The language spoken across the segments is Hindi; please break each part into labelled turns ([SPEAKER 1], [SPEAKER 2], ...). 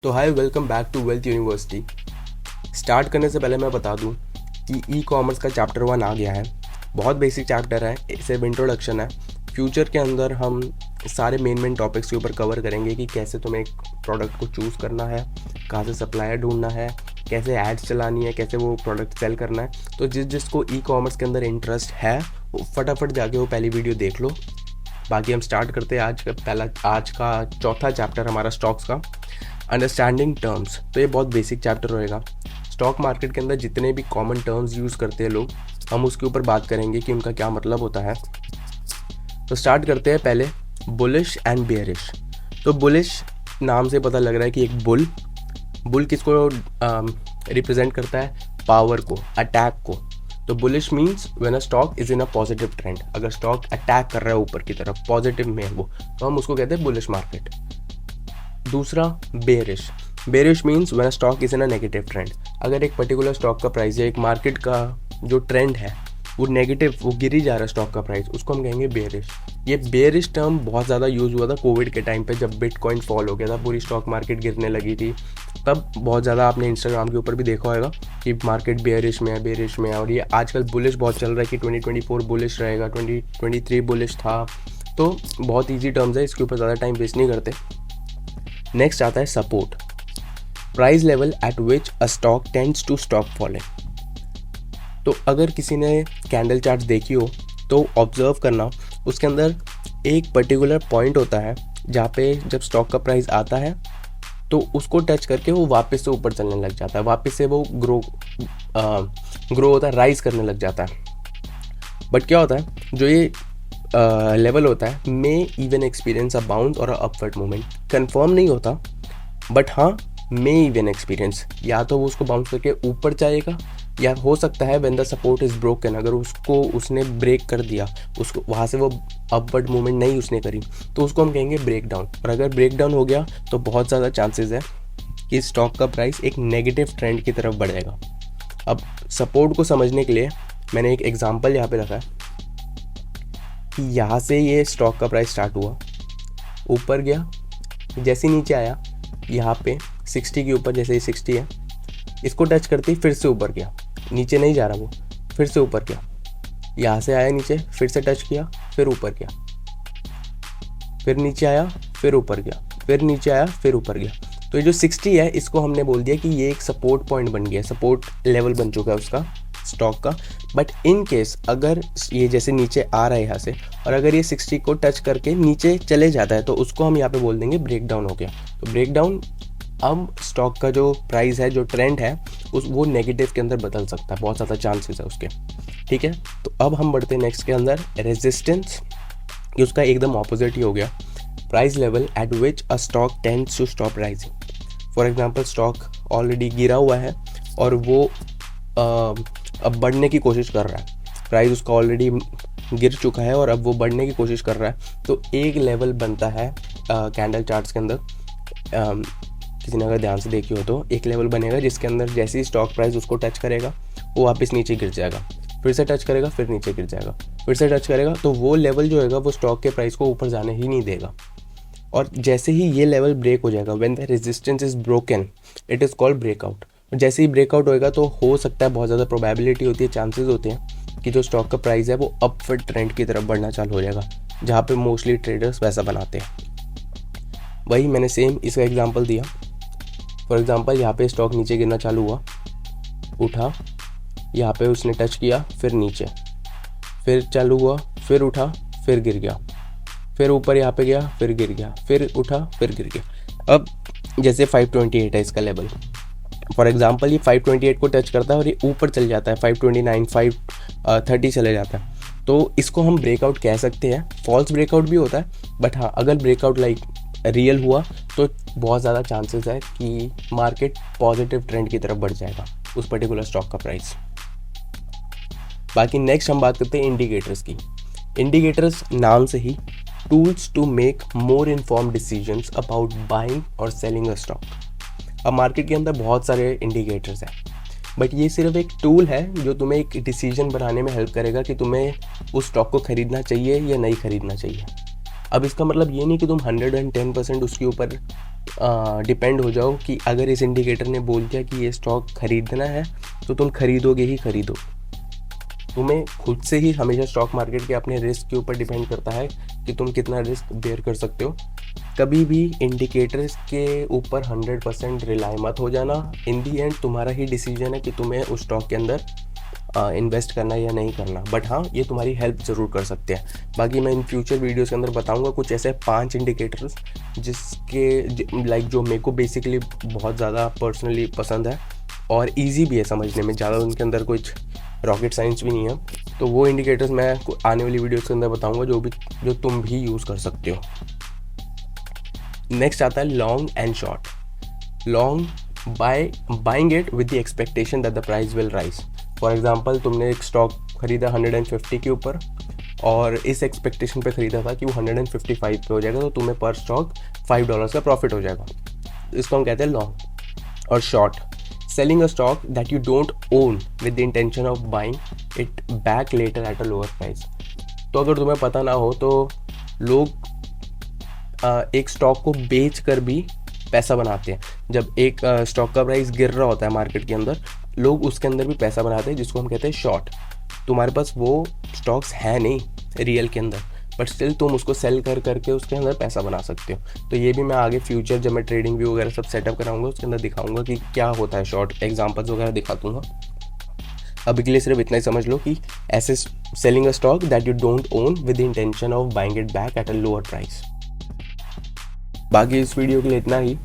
[SPEAKER 1] तो hi, welcome back to Wealth University. Start करने से पहले मैं बता दूं कि ई कॉमर्स का चैप्टर 1 आ गया है। बहुत बेसिक चैप्टर है, सिर्फ इंट्रोडक्शन है। फ्यूचर के अंदर हम सारे मेन टॉपिक्स के ऊपर कवर करेंगे कि कैसे तुम्हें एक प्रोडक्ट को चूज़ करना है, कहाँ से सप्लायर ढूंढना है, कैसे एड्स चलानी है, कैसे वो प्रोडक्ट सेल करना है। तो जिसको ई कॉमर्स के अंदर इंटरेस्ट है वो फटाफट जाके वो पहली वीडियो देख लो। बाकी हम स्टार्ट करते हैं आज का चौथा चैप्टर हमारा स्टॉक्स का, अंडरस्टैंडिंग टर्म्स। तो ये बहुत बेसिक चैप्टर रहेगा। स्टॉक मार्केट के अंदर जितने भी कॉमन टर्म्स यूज़ करते हैं लोग, हम उसके ऊपर बात करेंगे कि उनका क्या मतलब होता है। तो स्टार्ट करते हैं पहले बुलिश एंड बेयरिश। तो बुलिश नाम से पता लग रहा है कि एक बुल किसको रिप्रेजेंट करता है? पावर को, अटैक को। तो bullish means when a stock is in a positive trend. अगर स्टॉक अटैक कर रहा है ऊपर की तरफ, पॉजिटिव में है वो, तो हम उसको कहते हैं बुलिश मार्केट। दूसरा bearish means when stock is in a negative trend. अगर एक पर्टिकुलर स्टॉक का प्राइस या एक मार्केट का जो ट्रेंड है वो नेगेटिव, वो गिर ही जा रहा है स्टॉक का प्राइस, उसको हम कहेंगे बेरिश। ये बेरिश टर्म बहुत ज़्यादा यूज़ हुआ था कोविड के टाइम पे, जब बिटकॉइन फॉल हो गया था, पूरी स्टॉक मार्केट गिरने लगी थी। तब बहुत ज़्यादा आपने इंस्टाग्राम के ऊपर भी देखा होगा कि मार्केट बेरिश में है। और ये आजकल बुलिश बहुत चल रहा है कि 2024 बुलिश रहेगा, 2023 बुलिश था। तो बहुत ईजी टर्म्स है, इसके ऊपर ज़्यादा टाइम वेस्ट नहीं करते। नेक्स्ट आता है support, price level at which a stock tends to stop falling. तो अगर किसी ने कैंडल चार्ट्स देखी हो तो ऑब्जर्व करना, उसके अंदर एक पर्टिकुलर पॉइंट होता है जहाँ पे जब स्टॉक का प्राइस आता है तो उसको टच करके वो वापस से ऊपर चलने लग जाता है, वापस से वो ग्रो होता है, राइज करने लग जाता है। बट क्या होता है, जो ये लेवल होता है मे इवन एक्सपीरियंस अ बाउंस और अ अपवर्ड मूवमेंट। कंफर्म नहीं होता, बट हाँ मे इवन एक्सपीरियंस, या तो वो उसको बाउंस करके ऊपर जाएगा, या हो सकता है when the support is broken, अगर उसने ब्रेक कर दिया, उसको वहाँ से वो अपवर्ड मूवमेंट नहीं उसने करी, तो उसको हम कहेंगे ब्रेक डाउन। और अगर ब्रेक डाउन हो गया तो बहुत ज़्यादा चांसेस है कि स्टॉक का प्राइस एक नेगेटिव ट्रेंड की तरफ बढ़ जाएगा। अब सपोर्ट को समझने के लिए मैंने एक एग्जाम्पल यहाँ पे रखा है कि यहाँ से ये स्टॉक का प्राइस स्टार्ट हुआ, ऊपर गया, जैसे नीचे आया यहाँ पे 60 के ऊपर, जैसे ये 60 है, इसको टच करते ही फिर से ऊपर गया, नीचे नहीं जा रहा वो, फिर से ऊपर गया, यहाँ से आया नीचे, फिर से टच किया, फिर ऊपर गया, फिर नीचे आया, फिर ऊपर गया, फिर नीचे आया, फिर ऊपर गया। तो ये जो 60 है, इसको हमने बोल दिया कि ये एक सपोर्ट पॉइंट बन गया, सपोर्ट लेवल बन चुका है उसका स्टॉक का। बट इन केस अगर ये जैसे नीचे आ रहा है यहाँ से, और अगर ये 60 को टच करके नीचे चले जाता है, तो उसको हम यहाँ पे बोल देंगे ब्रेक डाउन हो गया। तो ब्रेक डाउन, अब स्टॉक का जो प्राइस है, जो ट्रेंड है, वो नेगेटिव के अंदर बदल सकता है, बहुत ज़्यादा चांसेस है उसके। ठीक है, तो अब हम बढ़ते हैं नेक्स्ट के अंदर, रेजिस्टेंस। ये उसका एकदम ऑपोजिट ही हो गया, price level at which a stock tends to stop rising. For example stock already गिरा हुआ है और वो अब बढ़ने की कोशिश कर रहा है, प्राइस उसका ऑलरेडी गिर चुका है और अब वो बढ़ने की कोशिश कर रहा है। तो एक लेवल बनता है कैंडल चार्ट्स के अंदर, किसी ने अगर ध्यान से देखी हो तो एक लेवल बनेगा जिसके अंदर जैसे ही स्टॉक प्राइस उसको टच करेगा वो वापस नीचे गिर जाएगा, फिर से टच करेगा, फिर नीचे गिर जाएगा, फिर से टच करेगा। तो वो लेवल जो होगा वो स्टॉक के प्राइस को ऊपर जाने ही नहीं देगा। और जैसे ही ये लेवल ब्रेक हो जाएगा, when the resistance is broken, it is called breakout. जैसे ही ब्रेकआउट होएगा तो हो सकता है, बहुत ज़्यादा प्रोबेबिलिटी होती है, चांसेस होते हैं कि जो स्टॉक का प्राइस है वो अपवर्ड ट्रेंड की तरफ बढ़ना चालू हो जाएगा, जहाँ पे मोस्टली ट्रेडर्स वैसा बनाते हैं। वही मैंने सेम इसका एग्जांपल दिया। फॉर एग्जांपल यहाँ पे स्टॉक नीचे गिरना चालू हुआ, उठा, यहाँ पे उसने टच किया, फिर नीचे, फिर चालू हुआ, फिर उठा, फिर गिर गया, फिर ऊपर यहाँ पे गया, फिर गिर गया, फिर उठा, फिर गिर गया। अब जैसे 528 है इसका लेवल, फॉर एग्जांपल ये 528 को टच करता है और ये ऊपर चल जाता है, 529, 530 चले जाता है, तो इसको हम ब्रेकआउट कह सकते हैं। फॉल्स ब्रेकआउट भी होता है, बट हाँ अगर ब्रेकआउट लाइक रियल हुआ तो बहुत ज़्यादा चांसेस है कि मार्केट पॉजिटिव ट्रेंड की तरफ बढ़ जाएगा, उस पर्टिकुलर स्टॉक का प्राइस। बाकी नेक्स्ट हम बात करते हैं इंडिकेटर्स की। इंडिकेटर्स नाम से ही tools to make more informed decisions about buying और सेलिंग अ स्टॉक। अब मार्केट के अंदर बहुत सारे इंडिकेटर्स हैं, बट ये सिर्फ एक टूल है जो तुम्हें एक डिसीजन बनाने में हेल्प करेगा कि तुम्हें उस स्टॉक को खरीदना चाहिए या नहीं खरीदना चाहिए। अब इसका मतलब ये नहीं कि तुम 110% उसके ऊपर डिपेंड हो जाओ कि अगर इस इंडिकेटर ने बोल दिया कि ये स्टॉक खरीदना है तो तुम खरीदोगे ही खरीदो। तुम्हें खुद से ही हमेशा स्टॉक मार्केट के अपने रिस्क के ऊपर डिपेंड करता है कि तुम कितना रिस्क बेयर कर सकते हो। कभी भी इंडिकेटर्स के ऊपर 100% रिलाई मत हो जाना। इन दी एंड तुम्हारा ही डिसीजन है कि तुम्हें उस स्टॉक के अंदर इन्वेस्ट करना है या नहीं करना, बट हाँ ये तुम्हारी हेल्प ज़रूर कर सकते हैं। बाकी मैं इन फ्यूचर वीडियोस के अंदर बताऊंगा कुछ ऐसे 5 इंडिकेटर्स जिसके लाइक जो मेरे को बेसिकली बहुत ज़्यादा पर्सनली पसंद है और इजी भी है समझने में, ज़्यादा उनके अंदर कुछ रॉकेट साइंस भी नहीं है। तो वो इंडिकेटर्स मैं आने वाली वीडियोस के अंदर बताऊंगा जो तुम भी यूज़ कर सकते हो। नेक्स्ट आता है long and short. Long buying it with the expectation that the price will rise. For example तुमने एक स्टॉक खरीदा 150 के ऊपर और इस एक्सपेक्टेशन पे खरीदा था कि वो 155 पे हो जाएगा, तो तुम्हें पर स्टॉक $5 का प्रॉफिट हो जाएगा। इसको हम कहते हैं लॉन्ग। और short, selling a stock that you don't own with the intention of buying it back later at a lower price. तो अगर तुम्हें पता ना हो तो लोग एक स्टॉक को बेच कर भी पैसा बनाते हैं। जब एक स्टॉक का प्राइस गिर रहा होता है मार्केट के अंदर, लोग उसके अंदर भी पैसा बनाते हैं, जिसको हम कहते हैं शॉर्ट। तुम्हारे पास वो स्टॉक्स है नहीं रियल के अंदर, बट स्टिल तुम उसको सेल कर करके उसके अंदर पैसा बना सकते हो। तो ये भी मैं आगे फ्यूचर जब मैं ट्रेडिंग व्यू वगैरह सब सेटअप कराऊंगा उसके अंदर दिखाऊंगा कि क्या होता है शॉर्ट, एग्जाम्पल्स वगैरह दिखा दूंगा। अभी के लिए सिर्फ इतना ही समझ लो कि ऐसे selling a stock that you don't own with the intention of buying it back at a lower price. बाकी इस वीडियो के लिए इतना ही।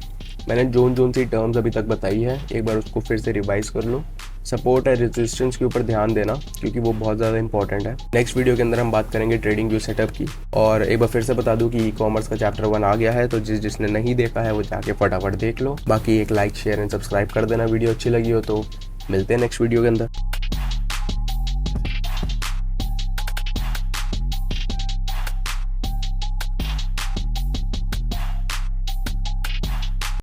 [SPEAKER 1] मैंने जोन सी टर्म्स अभी तक बताई है, एक बार उसको फिर से रिवाइज कर लो। सपोर्ट और रेजिस्टेंस के ऊपर ध्यान देना क्योंकि वो बहुत ज़्यादा इंपॉर्टेंट है। नेक्स्ट वीडियो के अंदर हम बात करेंगे ट्रेडिंग व्यू सेटअप की। और एक बार फिर से बता दूं कि ई कॉमर्स का चैप्टर 1 आ गया है, तो जिसने नहीं देखा है वो जाके फटाफट देख लो। बाकी एक लाइक शेयर एंड सब्सक्राइब कर देना वीडियो अच्छी लगी हो तो। मिलते हैं नेक्स्ट वीडियो के अंदर।